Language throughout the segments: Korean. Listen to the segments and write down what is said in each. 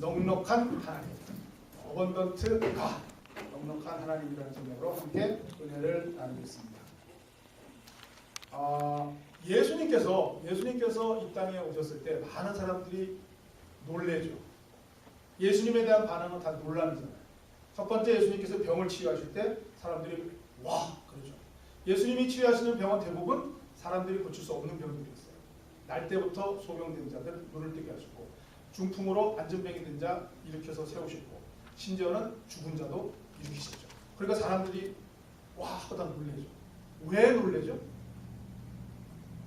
넉넉한 하나님, 어번던트 가, 넉넉한 하나님이라는 제목으로 함께 은혜를 나누겠습니다. 예수님께서 이 땅에 오셨을 때 많은 사람들이 놀래죠. 예수님에 대한 반응은 다 놀라잖아요. 첫 번째, 예수님께서 병을 치유하실 때 사람들이 와 그러죠. 예수님이 치유하시는 병은 대부분 사람들이 고칠 수 없는 병들이었어요. 날 때부터 소경된 자들 눈을 뜨게 하셨고, 중풍으로 안전병이 된 자 일으켜서 세우셨고, 심지어는 죽은 자도 일으키셨죠. 그러니까 사람들이 와 하고 다 놀래죠. 왜 놀래죠?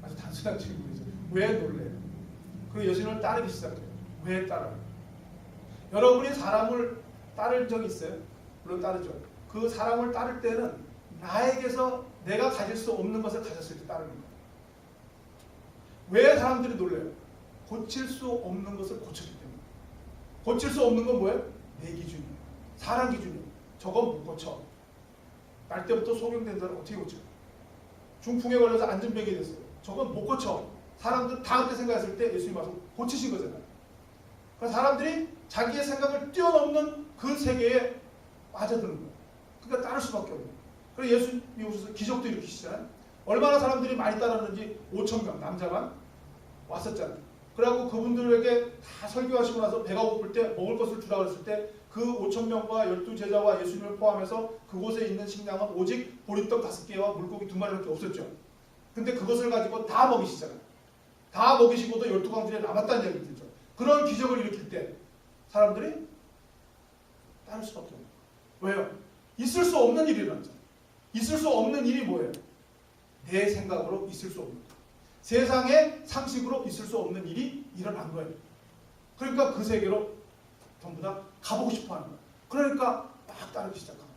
아주 단순한 질문이죠. 왜 놀래요? 그리고 예수님을 따르기 시작해요. 왜 따라요? 여러분이 사람을 따를 적이 있어요? 물론 따르죠. 그 사람을 따를 때는 나에게서 내가 가질 수 없는 것을 가졌을 때 따르는 거예요. 왜 사람들이 놀래요? 고칠 수 없는 것을 고쳤기 때문에. 고칠 수 없는 건 뭐예요? 내 기준이에요. 사람 기준이에요. 저건 못 고쳐. 날 때부터 소경된 자를 어떻게 고쳐요? 중풍에 걸려서 안전병이 됐어요. 저건 못 고쳐. 사람들 다 그렇게 생각했을 때 예수님이 와서 고치신 거잖아요. 그러니까 사람들이 자기의 생각을 뛰어넘는 그 세계에 빠져드는 거예요. 그러니까 따를 수밖에 없는 거예요. 그래서 예수님이 오셔서 기적도 일으키시잖아요. 얼마나 사람들이 많이 따랐는지 5,000명 남자만 왔었잖아요. 그래갖고 그분들에게 다 설교하시고 나서 배가 고플 때 먹을 것을 주라고 했을 때 그 5,000명과 12제자와 예수님을 포함해서 그곳에 있는 식량은 오직 보리떡 5개와 물고기 2마리밖에 없었죠. 근데 그것을 가지고 다 먹이시잖아요. 다 먹이시고도 12광줄에 남았다는 얘기를 들죠. 그런 기적을 일으킬 때 사람들이 따를 수밖에 없는 거예요. 왜요? 있을 수 없는 일이라는 거죠. 있을 수 없는 일이 뭐예요? 내 생각으로 있을 수 없는 거예요. 세상의 상식으로 있을 수 없는 일이 일어난 거예요. 그러니까 그 세계로 전부 다 가보고 싶어 하는 거예요. 그러니까 막 따르기 시작합니다.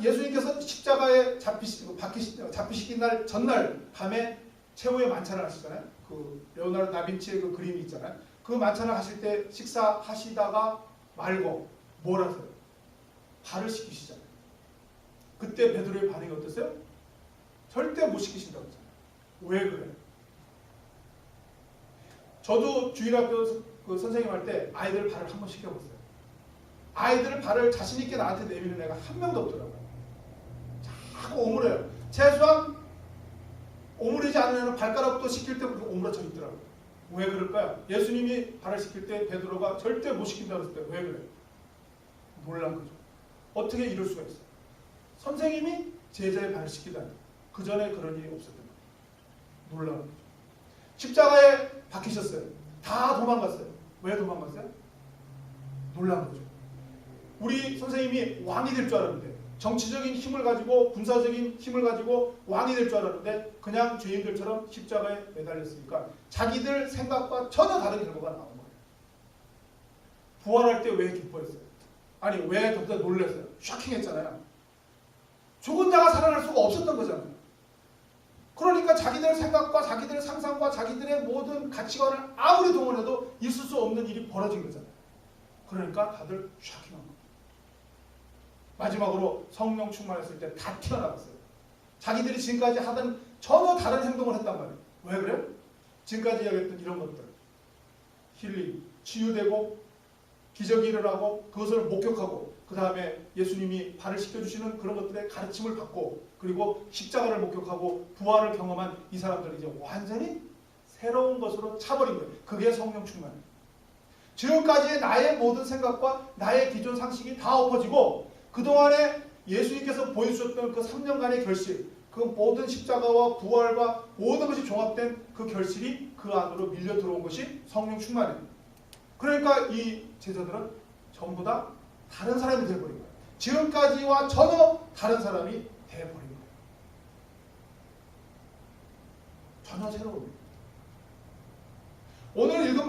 예수님께서 십자가에 잡히시기 날 전날 밤에 최후의 만찬을 하시잖아요. 그 레오나르도 다빈치의 그 그림이 있잖아요. 그 만찬을 하실 때 식사하시다가 말고 뭘 하세요? 발을 씻기시잖아요. 그때 베드로의 반응이 어땠어요? 절대 못 씻기신다고 했잖아요. 왜 그래요? 저도 주일학교 그 선생님 할 때 아이들 발을 한번 씻겨봤어요. 아이들 발을 자신있게 나한테 내미는 애가 한 명도 없더라고요. 자꾸 오므려요. 최소한 오므리지 않는 애는 발가락도 씻길 때 오므려져 있더라고요. 왜 그럴까요? 예수님이 발을 씻길 때 베드로가 절대 못 씻긴다고 했을 때 왜 그래요? 놀란 거죠. 어떻게 이럴 수가 있어요? 선생님이 제자의 발을 씻기다니. 그 전에 그런 일이 없었던 거예요. 놀라운 거죠. 십자가에 박히셨어요. 다 도망갔어요. 왜 도망갔어요? 놀란 거죠. 우리 선생님이 왕이 될 줄 알았는데, 정치적인 힘을 가지고 군사적인 힘을 가지고 왕이 될 줄 알았는데 그냥 죄인들처럼 십자가에 매달렸으니까 자기들 생각과 전혀 다른 결과가 나온 거예요. 부활할 때 왜 기뻐했어요? 아니 왜 갑자기 놀랐어요? 쇼킹했잖아요. 죽은 자가 살아날 수가 없었던 거잖아요. 그러니까 자기들 생각과 자기들의 상상과 자기들의 모든 가치관을 아무리 동원해도 있을 수 없는 일이 벌어진 거잖아요. 그러니까 다들 쇼킹한 거예요. 마지막으로 성령 충만했을 때 다 튀어나갔어요. 자기들이 지금까지 하던 전혀 다른 행동을 했단 말이에요. 왜 그래요? 지금까지 이야기했던 이런 것들, 힐링, 치유되고 기적이 일어나고 그것을 목격하고 그 다음에 예수님이 발을 씻겨주시는 그런 것들의 가르침을 받고 그리고 십자가를 목격하고 부활을 경험한 이 사람들은 이제 완전히 새로운 것으로 차버린 거예요. 그게 성령 충만이에요. 지금까지의 나의 모든 생각과 나의 기존 상식이 다 엎어지고 그동안에 예수님께서 보여주셨던 그 3년간의 결실, 그 모든 십자가와 부활과 모든 것이 종합된 그 결실이 그 안으로 밀려 들어온 것이 성령 충만입니다. 그러니까 이 제자들은 전부 다 다른 사람이 되어버린 거예요. 지금까지와 전혀 다른 사람이 되어버린 거예요. 전혀 새로운 거예요. 오늘 읽은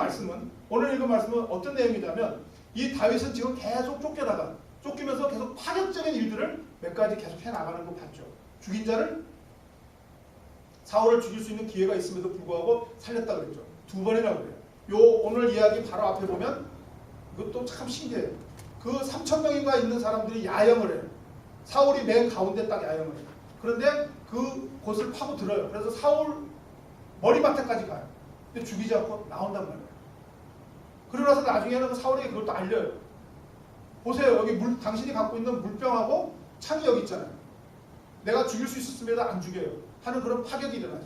말씀은 어떤 내용이냐면 이 다윗은 지금 계속 쫓기면서 계속 파격적인 일들을 몇 가지 계속 해나가는 거 봤죠. 죽인 자를 사울을 죽일 수 있는 기회가 있음에도 불구하고 살렸다 그랬죠. 2번이나 그래요. 요 오늘 이야기 바로 앞에 보면 이것도 참 신기해요. 그 3,000명인가 있는 사람들이 야영을 해요. 사울이 맨 가운데 딱 야영을 해요. 그런데 그 곳을 파고 들어요. 그래서 사울 머리맡에까지 가요. 근데 죽이지 않고 나온단 말이에요. 그러고 나서 나중에는 그 사울에게 그걸 또 알려요. 보세요. 여기 당신이 갖고 있는 물병하고 창이 여기 있잖아요. 내가 죽일 수 있었음에도 안 죽여요. 하는 그런 파격이 일어나죠.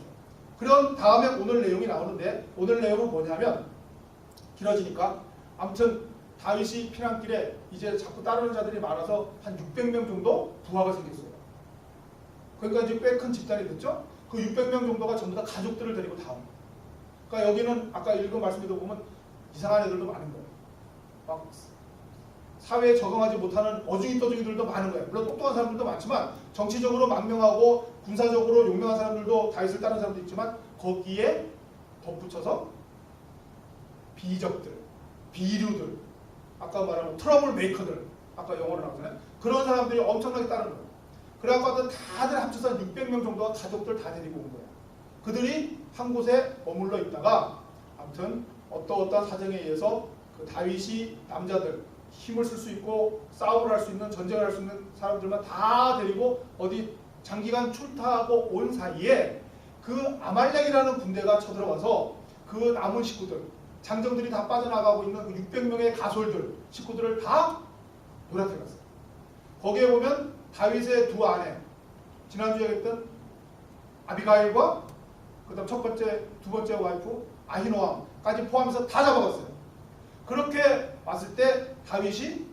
그런 다음에 오늘 내용이 나오는데 오늘 내용은 뭐냐면 길어지니까 아무튼 다윗이 피난길에 이제 자꾸 따르는 자들이 많아서 한 600명 정도 부하가 생겼어요. 그러니까 이제 꽤 큰 집단이 됐죠. 그 600명 정도가 전부 다 가족들을 데리고 다 옵니다. 그러니까 여기는 아까 읽은 말씀에도 보면 이상한 애들도 많은 거예요. 막 사회에 적응하지 못하는 어중이떠중이들도 많은 거예요. 물론 똑똑한 사람들도 많지만 정치적으로 망명하고 군사적으로 용맹한 사람들도 다윗을 따르는 사람도 있지만 거기에 덧붙여서 비적들, 비류들, 아까 말한 트러블 메이커들, 아까 영어로 나오잖아요. 그런 사람들이 엄청나게 따르는 거예요. 그래갖고 다들 합쳐서 한 600명 정도가 가족들 다 데리고 온 거예요. 그들이 한 곳에 머물러 있다가 아무튼 어떠한 사정에 의해서 그 다윗이 남자들 힘을 쓸 수 있고 싸움을 할 수 있는 전쟁을 할 수 있는 사람들만 다 데리고 어디 장기간 출타하고 온 사이에 그 아말렉이라는 군대가 쳐들어와서 그 남은 식구들 장정들이 다 빠져나가고 있는 그 600명의 가솔들 식구들을 다 노략해갔어요. 거기에 보면 다윗의 두 아내 지난주에 했던 아비가일과 그다음 첫 번째 두 번째 와이프 아히노암까지 포함해서 다 잡아갔어요. 그렇게 왔을 때 다윗이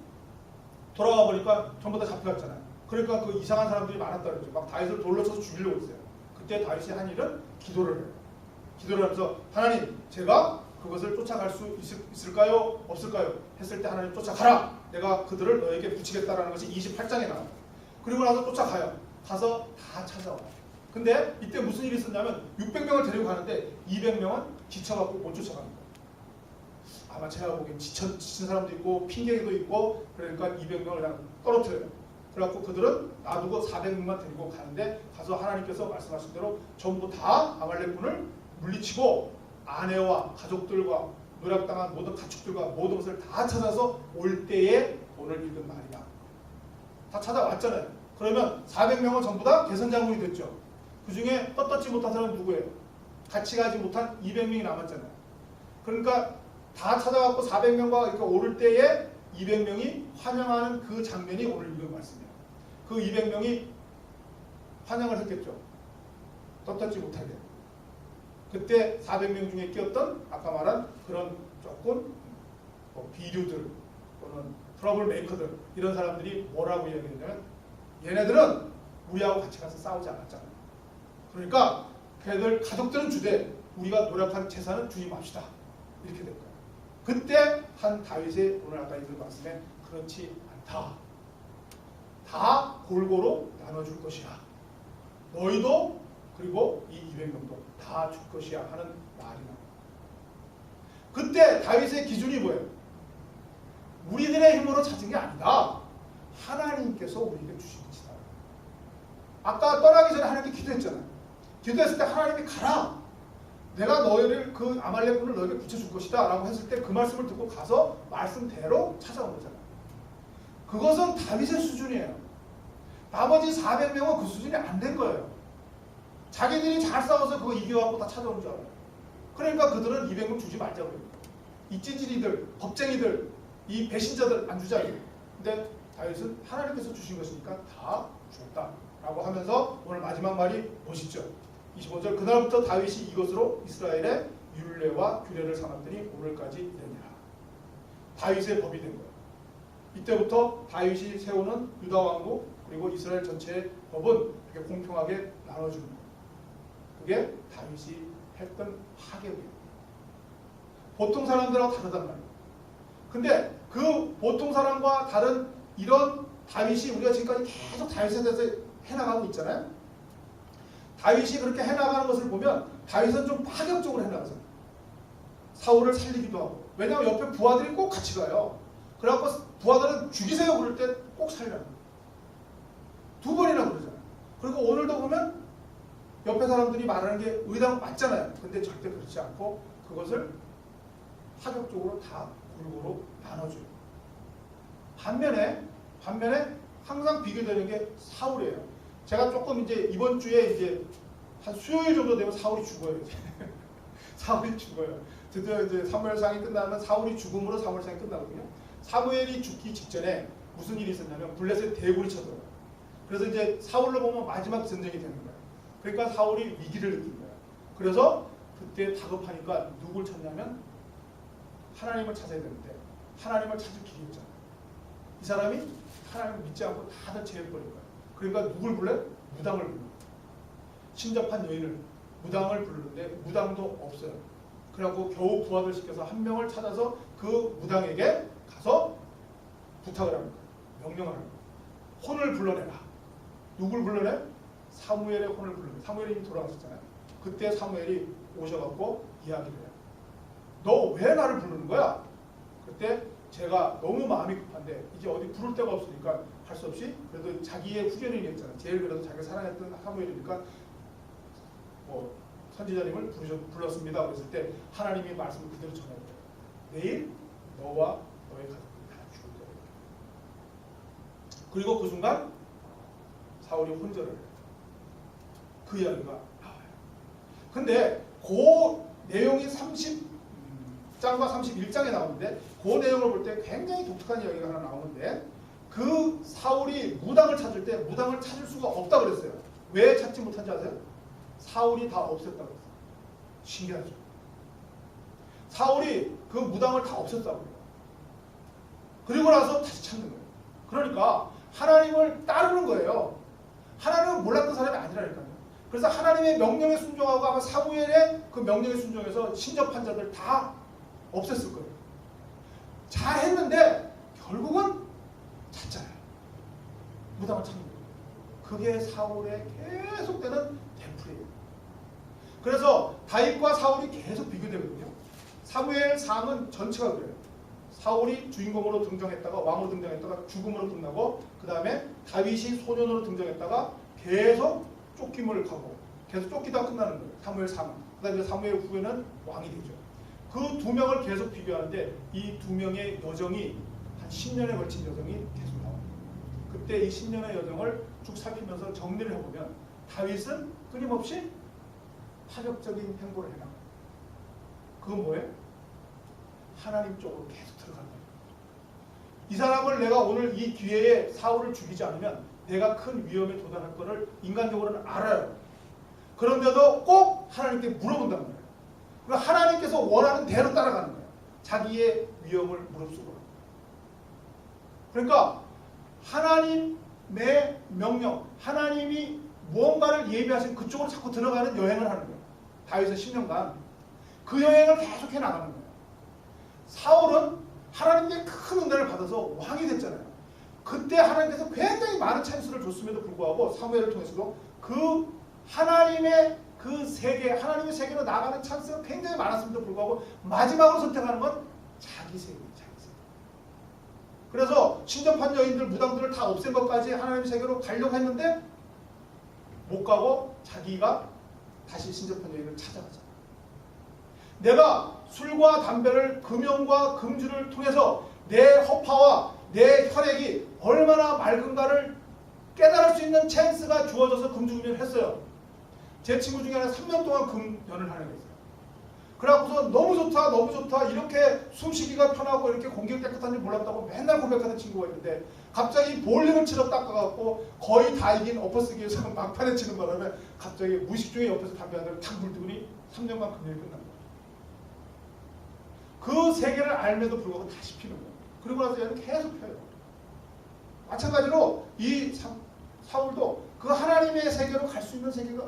돌아와 보니까 전부 다 잡혀갔잖아요. 그러니까 그 이상한 사람들이 많았다 그랬죠. 막 다윗을 돌로 쳐서 죽이려고 했어요. 그때 다윗이 한 일은 기도를 해요. 기도를 하면서 하나님 제가 그것을 쫓아갈 수 있을까요? 없을까요? 했을 때 하나님 쫓아가라. 내가 그들을 너에게 붙이겠다라는 것이 28장에 나와요. 그리고 나서 쫓아가요. 가서 다 찾아와요. 근데 이때 무슨 일이 있었냐면 600명을 데리고 가는데 200명은 지쳐갖고 못 쫓아갑니다. 아마 제가 보기엔 지친 사람도 있고 핑계도 있고 그러니까 200명을 그냥 떨어뜨려요. 그래갖고 그들은 놔두고 400명만 데리고 가는데 가서 하나님께서 말씀하신 대로 전부 다 아말렉군을 물리치고 아내와 가족들과 노략당한 모든 가축들과 모든 것을 다 찾아서 올 때에 오늘 읽은 말이다. 다 찾아왔잖아요. 그러면 400명은 전부 다 개선장군이 됐죠. 그 중에 떳떳지 못한 사람은 누구예요? 같이 가지 못한 200명이 남았잖아요. 그러니까 다 찾아갖고 400명과 이렇게 오를 때에 200명이 환영하는 그 장면이 오늘 읽은 말씀이에요. 그 200명이 환영을 했겠죠. 떳떳지 못하게. 그때 400명 중에 끼었던 아까 말한 그런 조금 비류들 또는 트러블 메이커들 이런 사람들이 뭐라고 이야기했냐면 얘네들은 우리하고 같이 가서 싸우지 않았잖아요. 그러니까 걔들 가족들은 주되 우리가 노력한 재산은 주지 맙시다. 이렇게 된 거예요. 그때 한 다윗의 오늘 아까 읽은 말씀에 그렇지 않다. 다 골고루 나눠줄 것이야. 너희도 그리고 이 200명도 다 줄 것이야 하는 말이 나옵니다. 그때 다윗의 기준이 뭐예요? 우리들의 힘으로 찾은 게 아니다. 하나님께서 우리에게 주신 것이다. 아까 떠나기 전에 하나님께 기도했잖아요. 기도했을 때 하나님이 가라. 내가 너희를 그 아말렉군을 너에게 붙여줄 것이다 라고 했을 때 그 말씀을 듣고 가서 말씀대로 찾아온 거잖아요. 그것은 다윗의 수준이에요. 나머지 400명은 그 수준이 안 된 거예요. 자기들이 잘 싸워서 그거 이겨갖고 다 찾아온 줄 알아요. 그러니까 그들은 200명 주지 말자고 해요. 이 찌질이들, 겁쟁이들, 이 배신자들 안 주자. 근데 다윗은 하나님께서 주신 것이니까 다 줬다 라고 하면서 오늘 마지막 말이 멋있죠. 25절 그날부터 다윗이 이것으로 이스라엘의 율례와 규례를 삼았더니 오늘까지 이르니라. 다윗의 법이 된 거예요. 이때부터 다윗이 세우는 유다 왕국 그리고 이스라엘 전체의 법은 이렇게 공평하게 나눠주는 거예요. 그게 다윗이 했던 파괴예요. 보통 사람들하고 다르단 말이에요. 근데 그 보통 사람과 다른 이런 다윗이 우리가 지금까지 계속 다윗에 대해서 해나가고 있잖아요. 다윗이 그렇게 해나가는 것을 보면 다윗은 좀 파격적으로 해나가잖아요. 사울을 살리기도 하고. 왜냐하면 옆에 부하들이 꼭 같이 가요. 그래갖고 부하들은 죽이세요 그럴 때 꼭 살려요. 2번이나 그러잖아요. 그리고 오늘도 보면 옆에 사람들이 말하는 게 의당 맞잖아요. 근데 절대 그렇지 않고 그것을 파격적으로 다 골고루 나눠줘요. 반면에 항상 비교되는 게 사울이에요. 제가 조금 이제 이번 주에 이제 한 수요일 정도 되면 사울이 죽어요. 이제. 사울이 죽어요. 드디어 이제 사무엘상이 끝나면 사울이 죽음으로 사무엘상이 끝나거든요. 사무엘이 죽기 직전에 무슨 일이 있었냐면 블레셋 대군이 쳐들어요. 그래서 이제 사울로 보면 마지막 전쟁이 되는 거예요. 그러니까 사울이 위기를 느낀 거예요. 그래서 그때 다급하니까 누굴 찾냐면 하나님을 찾아야 되는데 하나님을 찾을 길이 없잖아요. 이 사람이 하나님을 믿지 않고 다들 제해버린 거예요. 그러니까 누굴 불러요? 무당을 불러요. 신접한 여인을 무당을 부르는데 무당도 없어요. 그래갖고 겨우 부하들 시켜서 한 명을 찾아서 그 무당에게 가서 부탁을 합니다. 명령을 합니다. 혼을 불러내라. 누굴 불러내? 사무엘의 혼을 불러내. 사무엘이 이미 돌아가셨잖아요. 그때 사무엘이 오셔갖고 이야기를 해요. 너 왜 나를 부르는 거야? 그때 제가 너무 마음이 급한데 이제 어디 부를 데가 없으니까 할 수 없이 그래도 자기의 후견인이었잖아요. 제일 그래도 자기가 사랑했던 사무엘이니까 선지자님을 불렀습니다. 그랬을 때 하나님의 말씀을 그대로 전해요. 내일 너와 너의 가족들이 다 죽을 거예요. 그리고 그 순간 사울이 혼절을 해요. 그 이야기가 나와요. 근데 그 내용이 30장과 31장에 나오는데 그 내용을 볼 때 굉장히 독특한 이야기가 하나 나오는데 그 사울이 무당을 찾을 때 무당을 찾을 수가 없다고 그랬어요. 왜 찾지 못한지 아세요? 사울이 다 없앴다고 했어요. 신기하죠. 사울이 그 무당을 다 없앴다고 해요. 그리고 나서 다시 찾는 거예요. 그러니까 하나님을 따르는 거예요. 하나님은 몰랐던 사람이 아니라니까요. 그래서 하나님의 명령에 순종하고 아마 사무엘의 그 명령에 순종해서 신접한 자들 다 없앴을 거예요. 잘했는데 결국은 찾잖아요. 무당을 찾는 거예요. 그게 사울의 계속되는 대풀이에요. 그래서 다윗과 사울이 계속 비교되거든요. 사무엘상은 전체가 그래요. 사울이 주인공으로 등장했다가 왕으로 등장했다가 죽음으로 끝나고 그 다음에 다윗이 소년으로 등장했다가 계속 쫓김을 가고 계속 쫓기다가 끝나는 거예요. 사무엘상은. 그 다음에 사무엘 후에는 왕이 되죠. 그 두 명을 계속 비교하는데 이 두 명의 여정이 한 10년에 걸친 여정이 계속 나와요. 그때 이 10년의 여정을 쭉 살피면서 정리를 해보면 다윗은 끊임없이 파격적인 행보를 해나가요. 그건 뭐예요? 하나님 쪽으로 계속 들어가는 거예요. 이 사람을 내가 오늘 이 기회에 사울을 죽이지 않으면 내가 큰 위험에 도달할 것을 인간적으로는 알아요. 그런데도 꼭 하나님께 물어본다는 거예요. 그리고 하나님께서 원하는 대로 따라가는 거예요. 자기의 위험을 무릅쓰고. 그러니까 하나님의 명령, 하나님이 무언가를 예비하신 그쪽으로 자꾸 들어가는 여행을 하는 거예요. 다윗은 10년간 그 여행을 계속해 나가는 거예요. 사울은 하나님의 큰 은혜를 받아서 왕이 됐잖아요. 그때 하나님께서 굉장히 많은 찬스를 줬음에도 불구하고 사무엘을 통해서도 그 하나님의 그 세계, 하나님의 세계로 나가는 찬스가 굉장히 많았음에도 불구하고 마지막으로 선택하는 건 자기 세계예요. 자기 세계. 그래서 신접한 여인들, 무당들을 다 없앤 것까지 하나님의 세계로 가려고 했는데 못 가고 자기가 다시 신접한 여인을 찾아가잖아요. 내가 술과 담배를 금연과 금주를 통해서 내 허파와 내 혈액이 얼마나 맑은가를 깨달을 수 있는 찬스가 주어져서 금주금연을 했어요. 제 친구 중에 하나 3년 동안 금연을 하는 게 있어요. 그래갖고서 너무 좋다 너무 좋다 이렇게 숨쉬기가 편하고 이렇게 공기가 깨끗한 줄 몰랐다고 맨날 고백하는 친구가 있는데 갑자기 볼링을 치러 닦아갖고 거의 다 이긴 엎어쓰기에서 막판에 치는 바람에 갑자기 무의식 중에 옆에서 담배 한 대를 탁 물더니 3년간 금연이 끝난 거예요. 그 세계를 알면도 불구하고 다시 피는 거예요. 그리고 나서 얘는 계속 펴요. 마찬가지로 이 사울도 그 하나님의 세계로 갈 수 있는 세계가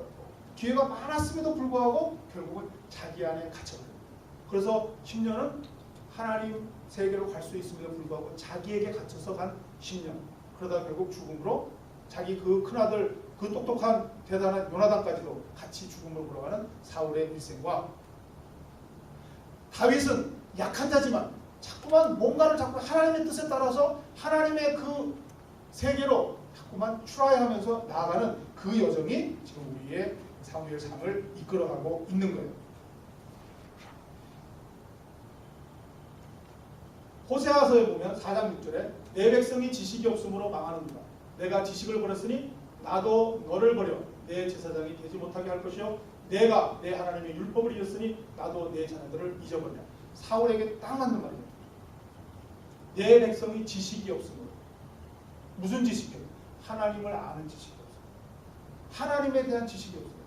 기회가 많았음에도 불구하고 결국은 자기 안에 갇혀버려요. 그래서 10년은 하나님 세계로 갈 수 있음에도 불구하고 자기에게 갇혀서 간 10년. 그러다 결국 죽음으로 자기 그 큰아들 그 똑똑한 대단한 요나단까지도 같이 죽음으로 돌아가는 사울의 일생과 다윗은 약한 자지만 자꾸만 뭔가를 자꾸 하나님의 뜻에 따라서 하나님의 그 세계로 자꾸만 트라이하면서 나아가는 그 여정이 지금 우리의 사무엘상을 이끌어가고 있는 거예요. 호세아서에 보면 4장 6절에 내 백성이 지식이 없으므로 망하는구나. 내가 지식을 버렸으니 나도 너를 버려 내 제사장이 되지 못하게 할 것이요 내가 내 하나님의 율법을 잊었으니 나도 내 자녀들을 잊어버리라. 사울에게 딱 맞는 말이에요. 내 백성이 지식이 없으므로. 무슨 지식이요? 하나님을 아는 지식이 없어요. 하나님에 대한 지식이 없어요.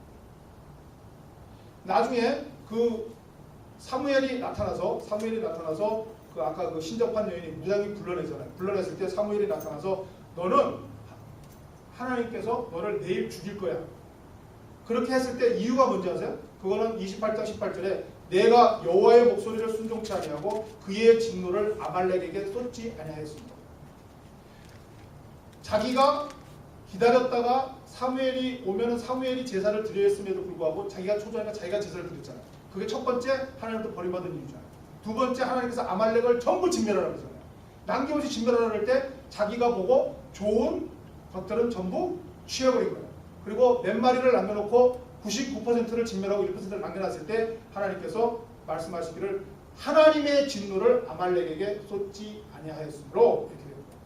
나중에 그 사무엘이 나타나서 그 아까 그 신접한 여인이 무당이 불러내잖아요. 불러냈을 때 사무엘이 나타나서 너는 하나님께서 너를 내일 죽일 거야. 그렇게 했을 때 이유가 뭔지 아세요? 그거는 28장 18절에 내가 여호와의 목소리를 순종치 아니하고 그의 진노를 아말렉에게 쏟지 아니하였습니다. 자기가 기다렸다가 사무엘이 오면은 사무엘이 제사를 드려야 했음에도 불구하고 자기가 초조하니까 자기가 제사를 드렸잖아요. 그게 첫 번째 하나님부터 버림받은 이유잖아요. 두 번째 하나님께서 아말렉을 전부 진멸하라고 했잖아요. 남김없이 진멸하라고 할 때 자기가 보고 좋은 것들은 전부 취해버린 거예요. 그리고 몇 마리를 남겨놓고 99%를 진멸하고 1%를 남겨놨을 때 하나님께서 말씀하시기를 하나님의 진노를 아말렉에게 쏟지 아니하였으므로 이렇게 됩니다.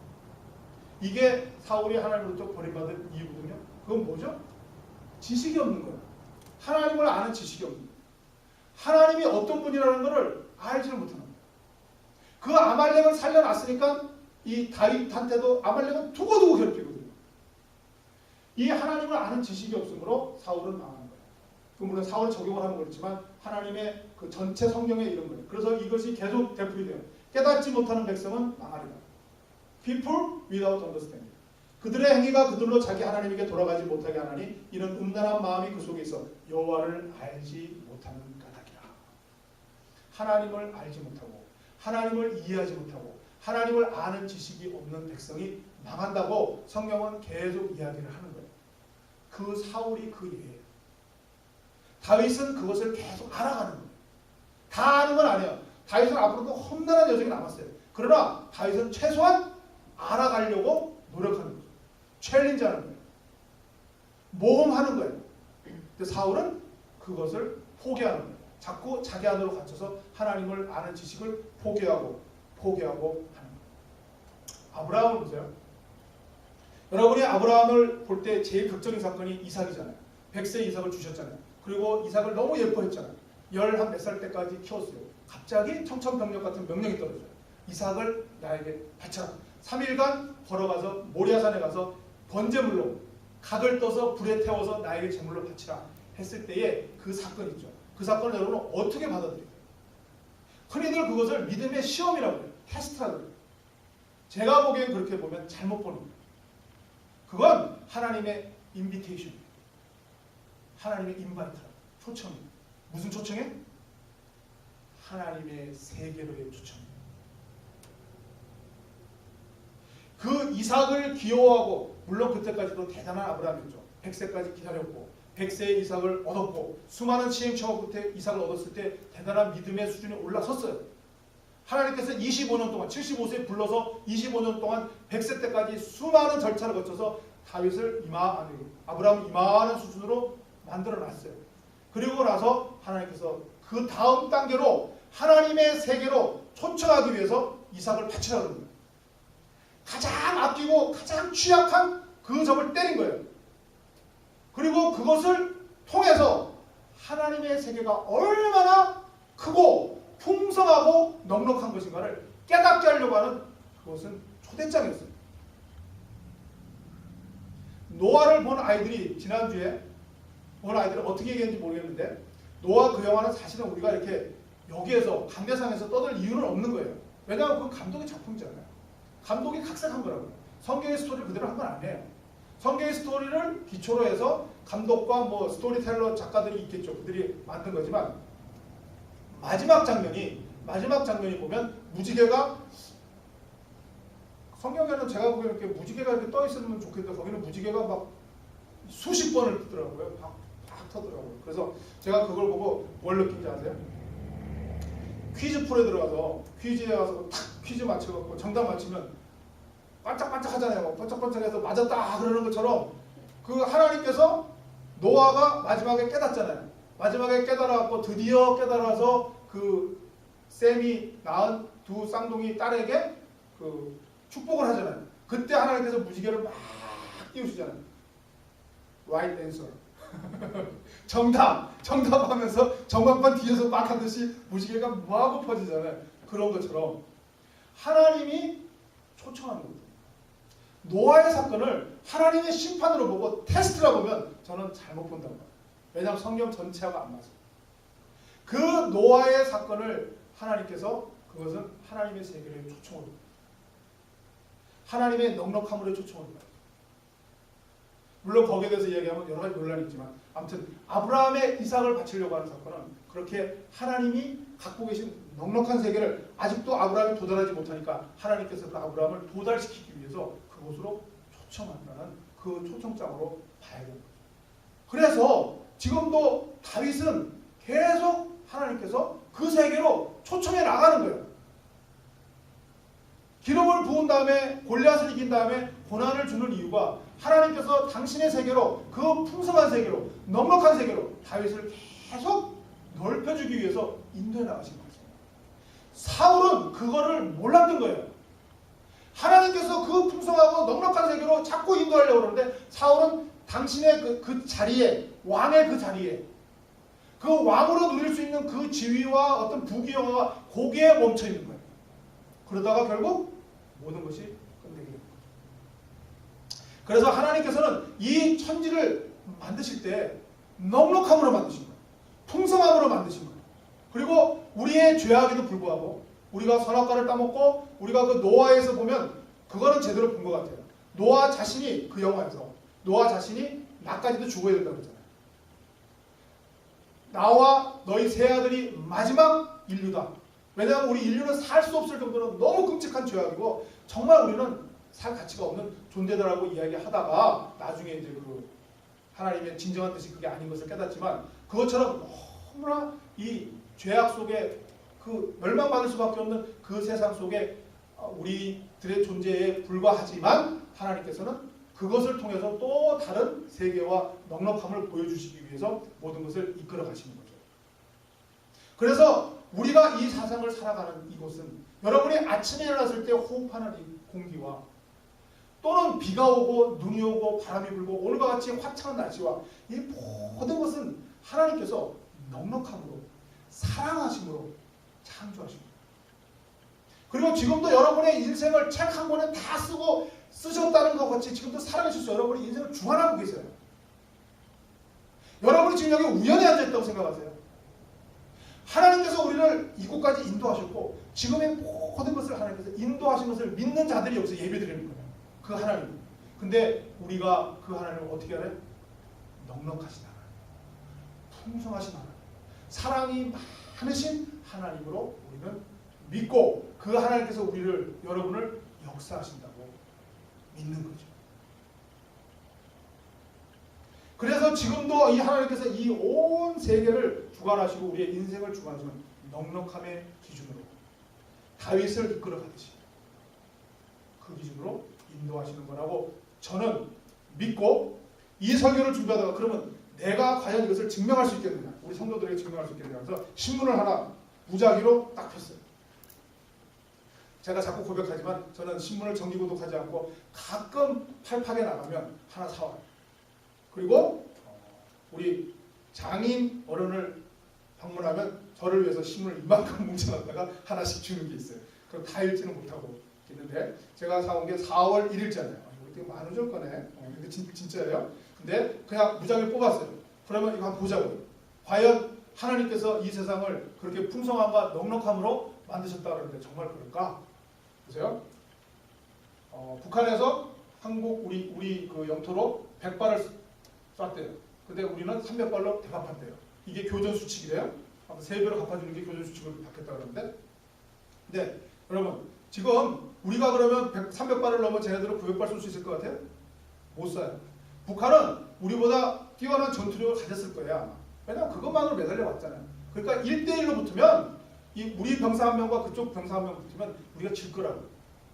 이게 사울이 하나님으로부터 버림받은 이유거든요. 그건 뭐죠? 지식이 없는 거예요. 하나님을 아는 지식이 없는 거예요. 하나님이 어떤 분이라는 것을 알지를 못하는 거예요. 그 아말렉을 살려놨으니까 이 다윗한테도 아말렉은 두고두고 괴롭히거든요. 이 하나님을 아는 지식이 없으므로 사울은 망하는 거예요. 물론 사울 적용을 하면 그렇지만 하나님의 그 전체 성경에 이런 거예요. 그래서 이것이 계속 되풀이 돼요. 깨닫지 못하는 백성은 망하리라. People without understanding. 그들의 행위가 그들로 자기 하나님에게 돌아가지 못하게 하나니 이는 음란한 마음이 그 속에 있어 여호와를 알지 못하는 까닭이라. 하나님을 알지 못하고 하나님을 이해하지 못하고 하나님을 아는 지식이 없는 백성이 망한다고 성경은 계속 이야기를 하는 거예요. 그 사울이 그 예예요. 다윗은 그것을 계속 알아가는 거예요. 다 아는 건 아니에요. 다윗은 앞으로도 험난한 여정이 남았어요. 그러나 다윗은 최소한 알아가려고 노력하는 거예요. 챌린지하는 거예요. 모험하는 거예요. 근데 사울은 그것을 포기하는 거예요. 자꾸 자기 안으로 갇혀서 하나님을 아는 지식을 포기하고 하는 거예요. 아브라함을 보세요. 여러분이 아브라함을 볼 때 제일 극적인 사건이 이삭이잖아요. 100세 이삭을 주셨잖아요. 그리고 이삭을 너무 예뻐했잖아요. 11 몇 살 때까지 키웠어요. 갑자기 청천벽력 같은 명령이 떨어져요. 이삭을 나에게 바쳐라. 3일간 걸어가서 모리아산에 가서 번제물로 각을 떠서 불에 태워서 나에게 제물로 바치라 했을 때의 그 사건 있죠. 그 사건을 여러분은 어떻게 받아들일까요? 흔히들 그것을 믿음의 시험이라고 해요. 테스트라고 해요. 제가 보기엔 그렇게 보면 잘못 보는 거예요. 그건 하나님의 인비테이션이에요. 하나님의 인바이트라고. 초청이에요. 무슨 초청이에요? 하나님의 세계로의 초청이에요. 그 이삭을 귀여워하고, 물론 그때까지도 대단한 아브라함이었죠. 100세까지 기다렸고 100세의 이삭을 얻었고 수많은 시행착오 끝에 이삭을 얻었을 때 대단한 믿음의 수준에 올라섰어요. 하나님께서 25년 동안 75세에 불러서 25년 동안 100세 때까지 수많은 절차를 거쳐서 다윗을 아브라함을 이만한 수준으로 만들어놨어요. 그리고 나서 하나님께서 그 다음 단계로 하나님의 세계로 초청하기 위해서 이삭을 바치라고 합니다. 가장 아끼고 가장 취약한 그 점을 때린 거예요. 그리고 그것을 통해서 하나님의 세계가 얼마나 크고 풍성하고 넉넉한 것인가를 깨닫게 하려고 하는 그것은 초대장이었어요. 노아를 본 아이들이 지난주에 본 아이들은 어떻게 얘기했는지 모르겠는데 노아 그 영화는 사실은 우리가 이렇게 여기에서 강대상에서 떠들 이유는 없는 거예요. 왜냐하면 그 감독의 작품이잖아요. 감독이 각색한 거라고요. 성경의 스토리를 그대로 한 건 아니에요. 성경의 스토리를 기초로 해서 감독과 뭐 스토리텔러 작가들이 있겠죠. 그들이 만든 거지만 마지막 장면이 보면 무지개가 성경에는 제가 보기에는 이렇게 무지개가 이렇게 떠 있으면 좋겠는데 거기는 무지개가 막 수십 번을 뜨더라고요. 막 터더라고요. 그래서 제가 그걸 보고 뭘 느낀지 아세요? 퀴즈 프로에 들어가서 퀴즈에 가서 탁 퀴즈 맞춰갖고 정답 맞히면 반짝반짝 하잖아요. 반짝반짝해서 맞았다 그러는 것처럼 그 하나님께서 노아가 마지막에 깨닫잖아요. 마지막에 깨달아갖고 드디어 깨달아서 그 셈이 낳은 두 쌍둥이 딸에게 그 축복을 하잖아요. 그때 하나님께서 무지개를 막 띄우시잖아요. Right answer. 정답하면서 전광판 뒤에서 막 하듯이 무지개가 뭐하고 퍼지잖아요. 그런 것처럼 하나님이 초청하는 겁니다. 노아의 사건을 하나님의 심판으로 보고 테스트라 보면 저는 잘못 본다고 봐요. 왜냐하면 성경 전체하고 안 맞아요. 그 노아의 사건을 하나님께서 그것은 하나님의 세계를 초청을 합니다. 하나님의 넉넉함으로 초청을 합니다. 물론 거기에 대해서 이야기하면 여러 가지 논란이 있지만 아무튼 아브라함의 이삭을 바치려고 하는 사건은 그렇게 하나님이 갖고 계신 넉넉한 세계를 아직도 아브라함이 도달하지 못하니까 하나님께서 그 아브라함을 도달시키기 위해서 그곳으로 초청한다는 그 초청장으로 봐야 됩니다. 그래서 지금도 다윗은 계속 하나님께서 그 세계로 초청해 나가는 거예요. 기름을 부은 다음에 골리앗을 이긴 다음에 고난을 주는 이유가 하나님께서 당신의 세계로 그 풍성한 세계로 넉넉한 세계로 다윗을 계속 넓혀주기 위해서 인도해 나가신 거죠. 사울은 그거를 몰랐던 거예요. 하나님께서 그 풍성하고 넉넉한 세계로 자꾸 인도하려고 그러는데 사울은 당신의 그 자리에 왕의 그 자리에 그 왕으로 누릴 수 있는 그 지위와 어떤 부귀영화가 거기에 멈춰 있는 거예요. 그러다가 결국 모든 것이 끝내게 됩니다. 그래서 하나님께서는 이 천지를 만드실 때 넉넉함으로 만드신 거예요. 풍성함으로 만드신 거예요. 그리고 우리의 죄악에도 불구하고 우리가 선악과를 따먹고 우리가 그 노아에서 보면 그거는 제대로 본 것 같아요. 노아 자신이 그 영화에서 노아 자신이 나까지도 죽어야 된다고 그랬잖아요. 나와 너희 세 아들이 마지막 인류다. 왜냐하면 우리 인류는 살 수 없을 정도로 너무 끔찍한 죄악이고 정말 우리는 살 가치가 없는 존재다라고 이야기하다가 나중에 이제 그 하나님의 진정한 뜻이 그게 아닌 것을 깨닫지만 그것처럼 너무나 이 죄악 속에 그 멸망받을 수밖에 없는 그 세상 속에 우리들의 존재에 불과하지만 하나님께서는 그것을 통해서 또 다른 세계와 넉넉함을 보여주시기 위해서 모든 것을 이끌어 가시는 거죠. 그래서 우리가 이 세상을 살아가는 이곳은 여러분이 아침에 일어났을 때 호흡하는 이 공기와 또는 비가 오고 눈이 오고 바람이 불고 오늘과 같이 화창한 날씨와 이 모든 것은 하나님께서 넉넉함으로 사랑하심으로 창조하신 거예요. 그리고 지금도 여러분의 인생을 책 한 권에 다 쓰셨다는 것 같이 지금도 살아계셔서 여러분의 인생을 주관하고 계세요. 여러분이 지금 여기 우연히 앉아있다고 생각하세요. 하나님께서 우리를 이곳까지 인도하셨고 지금의 모든 것을 하나님께서 인도하신 것을 믿는 자들이 여기서 예배드리는 거예요. 그 하나님. 근데 우리가 그 하나님을 어떻게 알아요? 넉넉하신 하나님, 풍성하신 하나님, 사랑이 많으신 하나님으로 우리는 믿고 그 하나님께서 여러분을 역사하신다고 믿는 거죠. 그래서 지금도 이 하나님께서 이 온 세계를 주관하시고 우리의 인생을 주관하시는 넉넉함의 기준으로 다윗을 이끌어 가듯이 그 기준으로 인도하시는 거라고 저는 믿고 이 설교를 준비하다가 그러면 내가 과연 이것을 증명할 수 있겠느냐, 우리 성도들에게 증명할 수 있겠느냐 해서 신문을 하나 무작위로 딱 폈어요. 제가 자꾸 고백하지만 저는 신문을 정기구독하지 않고 가끔 팔팍에 나가면 하나 사와요. 그리고 우리 장인 어른을 방문하면 저를 위해서 신문을 이만큼 뭉쳐놨다가 하나씩 주는 게 있어요. 그럼 다 읽지는 못하고 있는데 제가 사온 게 4월 1일자네요. 이거 되게 많은 줄 거네. 근데 진짜예요. 근데 그냥 무작위 뽑았어요. 그러면 이거 한번 보자고요. 과연 하나님께서 이 세상을 그렇게 풍성함과 넉넉함으로 만드셨다 그러는데 정말 그럴까? 보세요. 북한에서 한국 우리 그 영토로 100발을 쐈대요. 근데 우리는 300발로 대갚았대요. 이게 교전 수칙이래요. 3배로 갚아주는 게 교전 수칙으로 바뀌었다 그러는데. 근데 여러분 지금 우리가 그러면 300발을 넘어 쟤네들은 900발 쏠 수 있을 것 같아요? 못 쏴요. 북한은 우리보다 뛰어난 전투력을 가졌을 거야. 왜냐면 그것만으로 매달려 왔잖아요. 그러니까 1대1로 붙으면 우리 병사 한 명과 그쪽 병사 한 명 붙으면 우리가 질 거라고.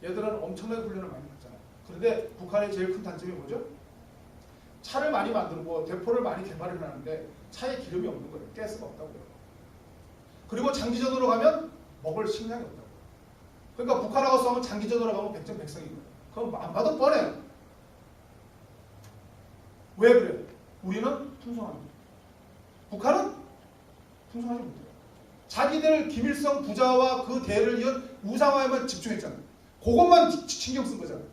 얘들은 엄청나게 훈련을 많이 받잖아요. 그런데 북한의 제일 큰 단점이 뭐죠? 차를 많이 만들고 대포를 많이 개발을 하는데 차에 기름이 없는 거예요. 가스가 없다고요. 그리고 장기전으로 가면 먹을 식량이 없다고요. 그러니까 북한하고 싸우면 장기전으로 가면 백전백승인 거예요. 그럼 안 봐도 뻔해요. 왜 그래요? 우리는 풍성합니다. 북한은 풍성하지 못해요. 자기들 김일성 부자와 그 대를 이은 우상화에만 집중했잖아요. 그것만 신경 쓴 거잖아요.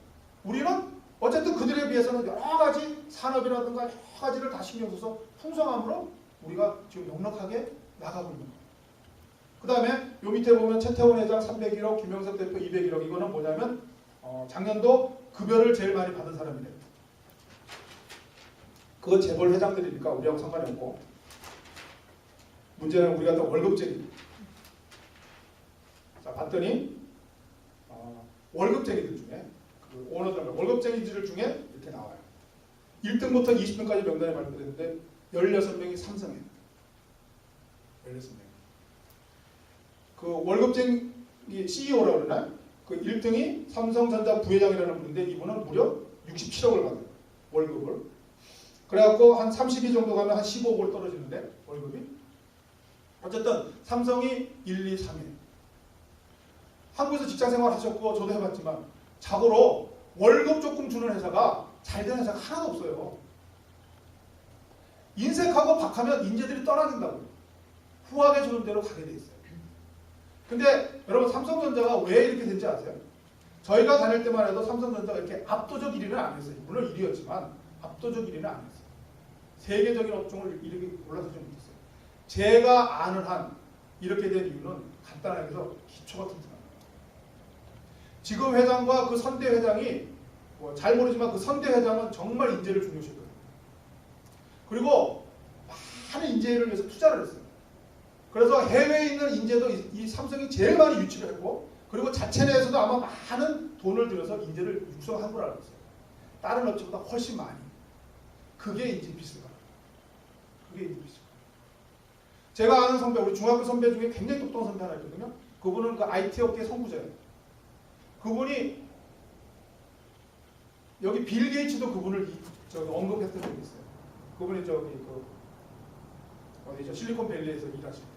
우리는 어쨌든 그들에 비해서는 여러 가지 산업이라든가 여러 가지를 다 신경 써서 풍성함으로 우리가 지금 넉넉하게 나가고 있는 거예요. 그 다음에 요 밑에 보면 최태원 회장 301억, 김영석 대표 201억. 이거는 뭐냐면 작년도 급여를 제일 많이 받은 사람이래요. 그거 재벌 회장들이니까 우리하고 상관이 없고, 문제는 우리가 또 월급쟁이. 자, 봤더니 월급쟁이들 중에 그 오너들 월급쟁이들 중에 이렇게 나와요. 1등부터 20등까지 명단에 발표됐는데 16명이 삼성이에요. 16명. 그 월급쟁이 CEO라고 그러나요? 그 1등이 삼성전자 부회장이라는 분인데 이분은 무려 67억을 받아요. 월급을. 그래갖고 한 32 정도 가면 한 15억을 떨어지는데 월급이. 어쨌든 삼성이 1, 2, 3위에요. 한국에서 직장생활 하셨고 저도 해봤지만 자고로 월급 조금 주는 회사가 잘된 회사가 하나도 없어요. 인색하고 박하면 인재들이 떠나긴다고요. 후하게 주는 대로 가게 돼 있어요. 근데 여러분 삼성전자가 왜 이렇게 된지 아세요? 저희가 다닐 때만 해도 삼성전자가 이렇게 압도적 1위는 안 했어요. 물론 1위였지만 압도적 1위는 안 했어요. 세계적인 업종을 이렇게 올라서지 못했어요. 제가 아는 한 이렇게 된 이유는 간단하게 해서 기초가 튼튼합니다. 지금 회장과 그 선대 회장이 잘 모르지만 그 선대 회장은 정말 인재를 중요시했거든요. 그리고 많은 인재를 위해서 투자를 했어요. 그래서 해외에 있는 인재도 이 삼성이 제일 많이 유치를 했고, 그리고 자체 내에서도 아마 많은 돈을 들여서 인재를 육성한 걸 알고 있어요. 다른 업체보다 훨씬 많이. 그게 인재 비스가. 그게 인재 비스가. 제가 아는 선배, 우리 중학교 선배 중에 굉장히 똑똑한 선배 하나 있거든요. 그분은 그 IT 업계 선구자예요. 그분이 여기 빌 게이츠도 그분을 언급했던 적이 있어요. 그분이 어디죠? 실리콘밸리에서 일하실 때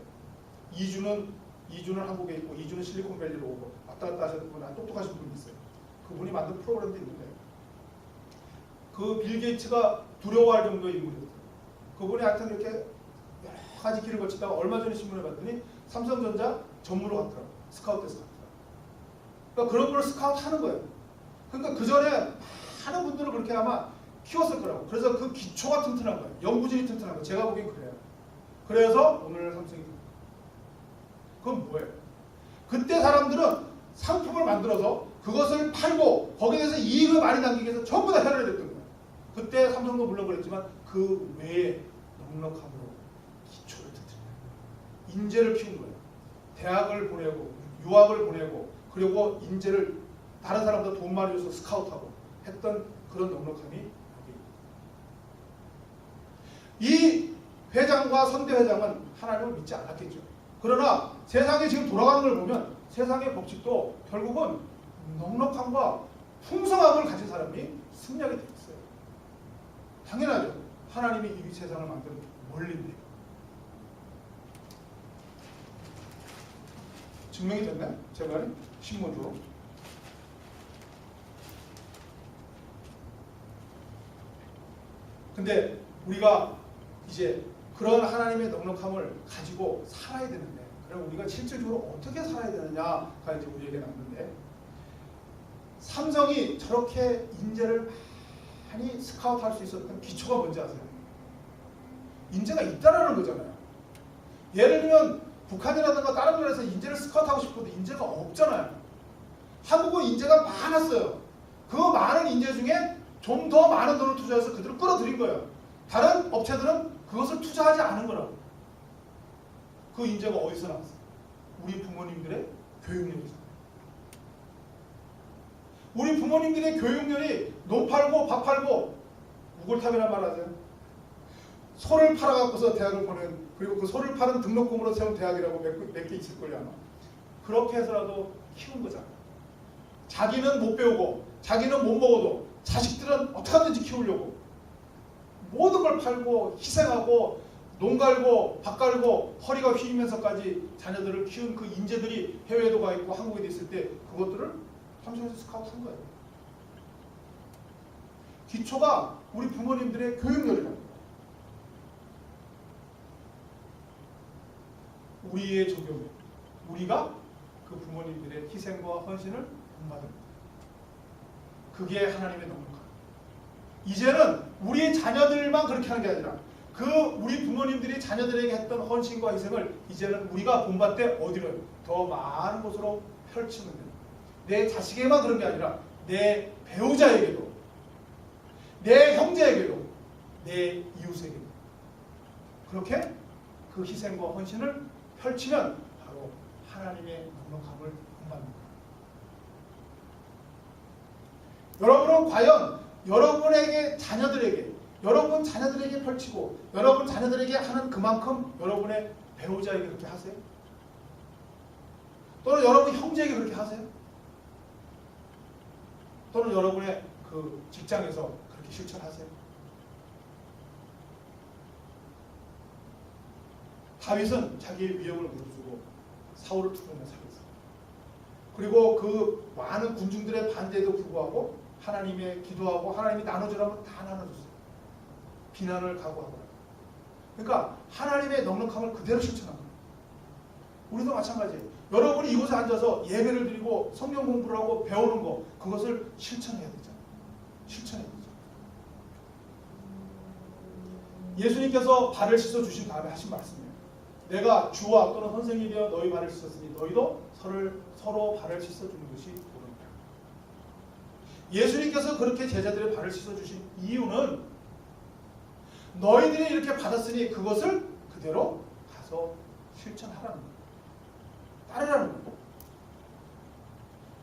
2주는 한국에 있고 2주는 실리콘밸리로 오고 왔다 갔다 하셨던 분, 똑똑하신 분이 있어요. 그분이 만든 프로그램도 있는데 그 빌 게이츠가 두려워할 정도의 인물이었어요. 그분이 하여튼 이렇게 여러 가지 길을 거치다가 얼마 전에 신문을 봤더니 삼성전자 전무로 갔더라고요. 스카우트에서 갔더라고요. 그러니까 그런 걸 스카우트 하는 거예요. 그러니까 그 전에 많은 분들을 그렇게 아마 키웠을 거라고. 그래서 그 기초가 튼튼한 거예요. 연구진이 튼튼한 거예요. 제가 보기엔 그래요. 그래서 오늘 삼성이 그건 뭐예요? 그때 사람들은 상품을 만들어서 그것을 팔고 거기에 대해서 이익을 많이 남기기 위해서 전부 다 해결이 됐던 거예요. 그때 삼성도 물론 그랬지만 그 외에 넉넉함으로 기초를 튼튼해요. 인재를 키운 거예요. 대학을 보내고 유학을 보내고 그리고 인재를 다른 사람보다 돈 많이 줘서 스카우트하고 했던 그런 넉넉함이 여기. 이 회장과 선대 회장은 하나님을 믿지 않았겠죠. 그러나 세상에 지금 돌아가는 걸 보면 세상의 법칙도 결국은 넉넉함과 풍성함을 가진 사람이 승리하게 돼 있어요. 당연하죠. 하나님이 이 세상을 만든 원리인데. 증명이 됐나요? 제 말이? 신문으로. 근데 우리가 이제 그런 하나님의 넉넉함을 가지고 살아야 되는데, 그럼 우리가 실질적으로 어떻게 살아야 되느냐가 이제 우리에게 남는데, 삼성이 저렇게 인재를 많이 스카우트할 수 있었던 기초가 뭔지 아세요? 인재가 있다라는 거잖아요. 예를 들면 북한이라든가 다른 나라에서 인재를 스카우트하고 싶어도 인재가 없잖아요. 한국은 인재가 많았어요. 그 많은 인재 중에 좀 더 많은 돈을 투자해서 그들을 끌어들인 거예요. 다른 업체들은 그것을 투자하지 않은 거라고. 그 인재가 어디서 나왔어요? 우리 부모님들의 교육열이잖아요. 우리 부모님들의 교육열이 논 팔고 밥 팔고 우골탑이란 말 하세요? 소를 팔아갖고서 대학을 보낸, 그리고 그 소를 파는 등록금으로 세운 대학이라고 몇 개 있을걸요 아마. 그렇게 해서라도 키운 거잖아요. 자기는 못 배우고 자기는 못 먹어도 자식들은 어떻게 하든지 키우려고 모든 걸 팔고 희생하고 농 갈고 밭 갈고 허리가 휘면서까지 자녀들을 키운 그 인재들이 해외에도 가 있고 한국에도 있을 때 그것들을 삼성에서 스카우트한 거예요. 기초가 우리 부모님들의 교육열이라고. 우리의 적용이에요. 우리가 그 부모님들의 희생과 헌신을 본받는 거예요. 그게 하나님의 넉넉함. 이제는 우리 자녀들만 그렇게 하는 게 아니라 그 우리 부모님들이 자녀들에게 했던 헌신과 희생을 이제는 우리가 본받되 어디로 더 많은 곳으로 펼치는 거예요. 내 자식에게만 그런 게 아니라 내 배우자에게도, 내 형제에게도, 내 이웃에게도 그렇게 그 희생과 헌신을 펼치면 바로 하나님의 넉넉함을 본받는 거예요. 여러분은 과연 여러분에게 자녀들에게, 여러분 자녀들에게 펼치고 여러분 자녀들에게 하는 그만큼 여러분의 배우자에게 그렇게 하세요? 또는 여러분 형제에게 그렇게 하세요? 또는 여러분의 그 직장에서 그렇게 실천하세요? 다윗은 자기의 위험을 무릅쓰고 사울을 두려움에 살았어요. 그리고 그 많은 군중들의 반대에도 불구하고 하나님의 기도하고 하나님이 나눠주라면 다 나눠줬어요. 비난을 각오하고. 그러니까 하나님의 넉넉함을 그대로 실천한 거예요. 우리도 마찬가지예요. 여러분이 이곳에 앉아서 예배를 드리고 성경 공부를 하고 배우는 거, 그것을 실천해야 되잖아요. 실천해야 되죠. 예수님께서 발을 씻어주신 다음에 하신 말씀이에요. 내가 주와 또는 선생님이 되어 너희 발을 씻었으니 너희도 서로 발을 씻어주는 것이 옳으니라. 예수님께서 그렇게 제자들의 발을 씻어주신 이유는 너희들이 이렇게 받았으니 그것을 그대로 가서 실천하라는 거예요. 따르라는 거예요.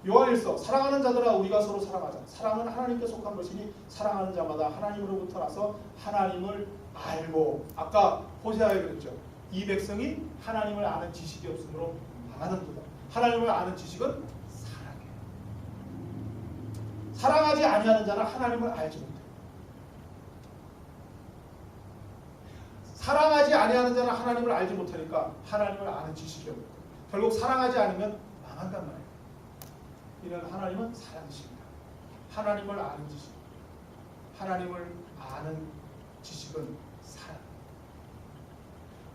요한일서 사랑하는 자들아 우리가 서로 사랑하자. 사랑은 하나님께 속한 것이니 사랑하는 자마다 하나님으로부터 나서 하나님을 알고, 아까 호세아에 그랬죠. 이 백성이 하나님을 아는 지식이 없으므로 망하는도다. 하나님을 아는 지식은 사랑이에요. 사랑하지 아니하는 자는 하나님을 알지 못해요. 사랑하지 아니하는 자는 하나님을 알지 못하니까 하나님을 아는 지식이 없고 결국 사랑하지 않으면 망한단 말이에요. 이는 하나님은 사랑이십니다. 하나님을 아는 지식, 하나님을 아는 지식은 사랑.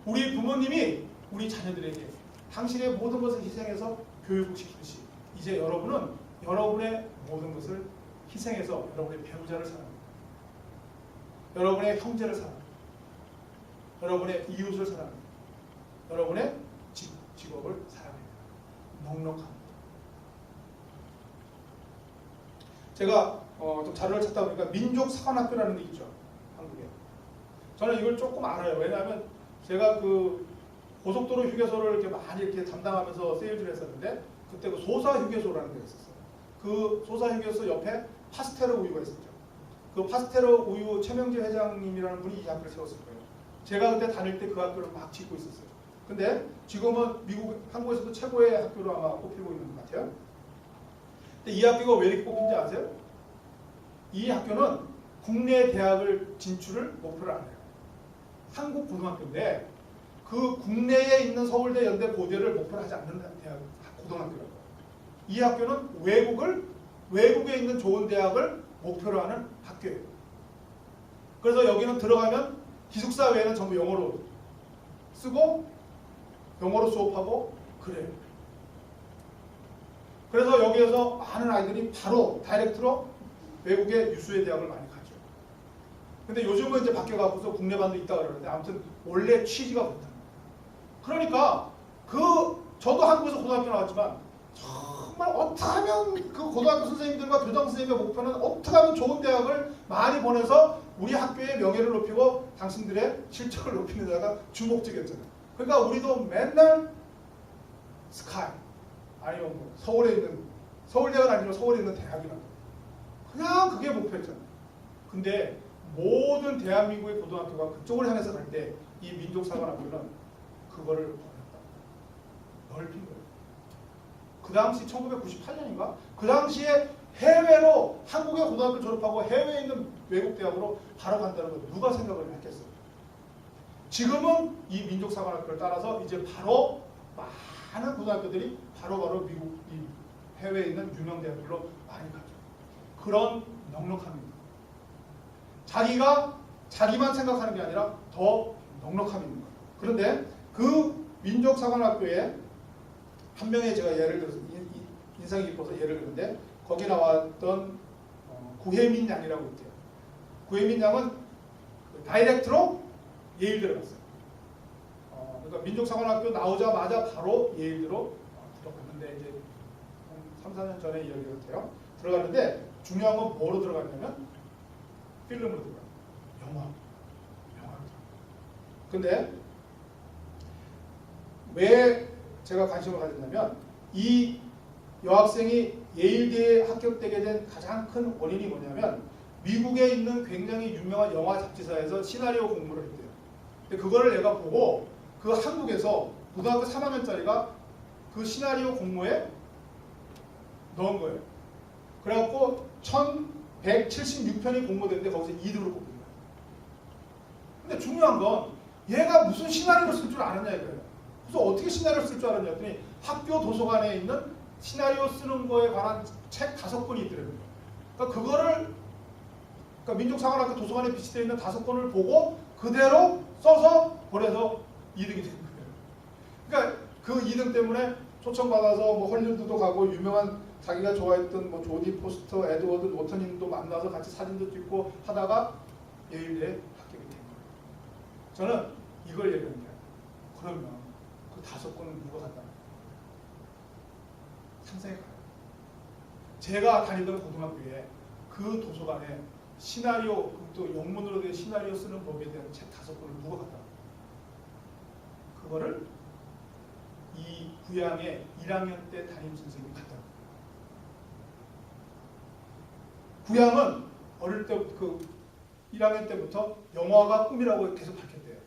우리 부모님이 우리 자녀들에게 당신의 모든 것을 희생해서 교육을 시키듯이 이제 여러분은 여러분의 모든 것을 희생해서 여러분의 배우자를 사랑합니다. 여러분의 형제를 사랑합니다. 여러분의 이웃을 사랑합니다. 여러분의 직업을 사랑합니다. 넉넉합니다. 제가 좀 자료를 찾다 보니까 민족사관학교라는 게 있죠. 한국에. 저는 이걸 조금 알아요. 왜냐하면 제가 그 고속도로 휴게소를 이렇게 많이 이렇게 담당하면서 세일즈를 했었는데 그때 그 소사 휴게소라는 데가 있었어요. 그 소사 휴게소 옆에 파스테르 우유가 있었죠. 그 파스테르 우유 최명재 회장님이라는 분이 이 학교를 세웠을 거예요. 제가 그때 다닐 때 그 학교를 막 짓고 있었어요. 근데 지금은 한국에서도 최고의 학교로 아마 꼽히고 있는 것 같아요. 근데 이 학교가 왜 이렇게 꼽힌지 아세요? 이 학교는 국내 대학을 진출을 목표로 안 해요. 한국 고등학교인데 그 국내에 있는 서울대, 연대, 고대를 목표로 하지 않는 대학, 고등학교라고. 이 학교는 외국에 있는 좋은 대학을 목표로 하는 학교예요. 그래서 여기는 들어가면 기숙사 외에는 전부 영어로 쓰고 영어로 수업하고 그래요. 그래서 여기에서 많은 아이들이 바로 다이렉트로 외국의 유수의 대학을 많이 가죠. 근데 요즘은 이제 바뀌어가고서 국내반도 있다고 그러는데 아무튼 원래 취지가 그렇다. 그러니까 저도 한국에서 고등학교 나왔지만 정말 어떻게 하면 그 고등학교 선생님들과 교장 선생님의 목표는 어떻게 하면 좋은 대학을 많이 보내서 우리 학교의 명예를 높이고 당신들의 실적을 높이는 데가 주목적이었잖아요. 그러니까 우리도 맨날 스카이 아니면 뭐 서울에 있는 서울대가 아니면 서울에 있는 대학이나 그냥 그게 목표였잖아요. 근데 모든 대한민국의 고등학교가 그쪽을 향해서 갈 때 이 민족사관학교는 그거를 버렸다. 넓힌 거예요. 그 당시 1998년인가? 그 당시에 해외로 한국의 고등학교 졸업하고 해외에 있는 외국 대학으로 바로 간다는 거 누가 생각을 했겠어요? 지금은 이 민족사관학교를 따라서 이제 바로 많은 고등학교들이 바로바로 미국 이 해외에 있는 유명 대학들로 많이 가죠. 그런 넉넉함입니다. 자기만 생각하는 게 아니라 더 넉넉함이 있는 거예요. 그런데 그 민족사관학교에 한 명의 제가 예를 들어서 인상이 깊어서 예를 들었는데 거기 나왔던 구혜민 양이라고 있대요. 구혜민 양은 다이렉트로 예일 들어갔어요. 그러니까 민족사관학교 나오자마자 바로 예일대로 들어갔는데 이제 한 3, 4년 전에 이야기 같아요. 들어갔는데 중요한 건 뭐로 들어갔냐면 필름으로 들어가요. 영화로 들어가요. 근데 왜 제가 관심을 가졌냐면 이 여학생이 예일대에 합격되게 된 가장 큰 원인이 뭐냐면 미국에 있는 굉장히 유명한 영화 잡지사에서 시나리오 공부를 했대요. 근데 그거를 얘가 보고 그 한국에서 고등학교 3학년짜리가 그 시나리오 공모에 넣은 거예요. 그래갖고 1176편이 공모됐는데 거기서 2등으로 뽑힌 거예요. 근데 중요한 건 얘가 무슨 시나리오를 쓸 줄 아느냐 이거예요. 그래서 어떻게 시나리오를 쓸 줄 알았냐 했더니 학교 도서관에 있는 시나리오 쓰는 거에 관한 책 5권이 있더라고요. 그러니까 그거를 민족사관학교 도서관에 비치되어 있는 5권을 보고 그대로 써서 보내서 2등이 된 거예요. 그러니까 그 2등 때문에 초청받아서 뭐 헐리우드도 가고 유명한 자기가 좋아했던 뭐 조디 포스터, 에드워드 노턴님도 만나서 같이 사진도 찍고 하다가 예일대에 합격이 된 거예요. 저는 이걸 얘기하는 거예요. 그러면 그 5권은 누가 갖다 놔요? 상상해 가요. 제가 다니던 고등학교에 그 도서관에 시나리오, 또 영문으로 된 시나리오 쓰는 법에 대한 책 5권을 누가 갖다 놔요? 그거를 이 구양의 1학년 때 담임 선생님이 갖다 놔요. 구양은 어릴 때 그 1학년 때부터 영화가 꿈이라고 계속 밝혔대요.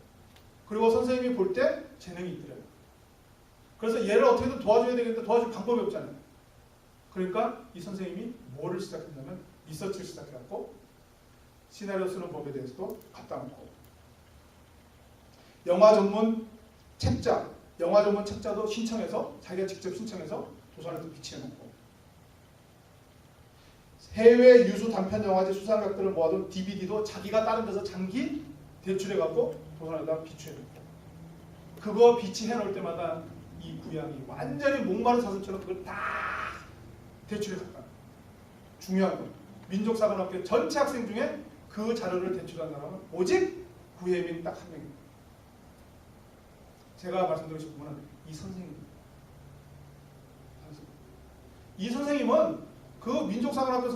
그리고 선생님이 볼 때 재능이 있더래요. 그래서 얘를 어떻게든 도와줘야 되겠는데 도와줄 방법이 없잖아요. 그러니까 이 선생님이 뭐를 시작했냐면 리서치를 시작해갖고 시나리오 쓰는 법에 대해서도 갖다 놓고 영화 전문 책자도 신청해서 자기가 직접 신청해서 도서관에서 비치해놓고 해외 유수 단편 영화제 수상작들을 모아둔 DVD도 자기가 다른 데서 장기 대출해갖고 도서관에다 비치해놓고 그거 비치해놓을 때마다 이 구양이 완전히 목마른 사슴처럼 그걸 다 대출해갔다. 중요한 건 민족사관학교 전체 학생 중에 그 자료를 대출한 사람은 오직 구혜민 딱 한 명입니다. 제가 말씀드리고 싶은 거는 이 선생님입니다. 이 선생님은 그 민족사관학교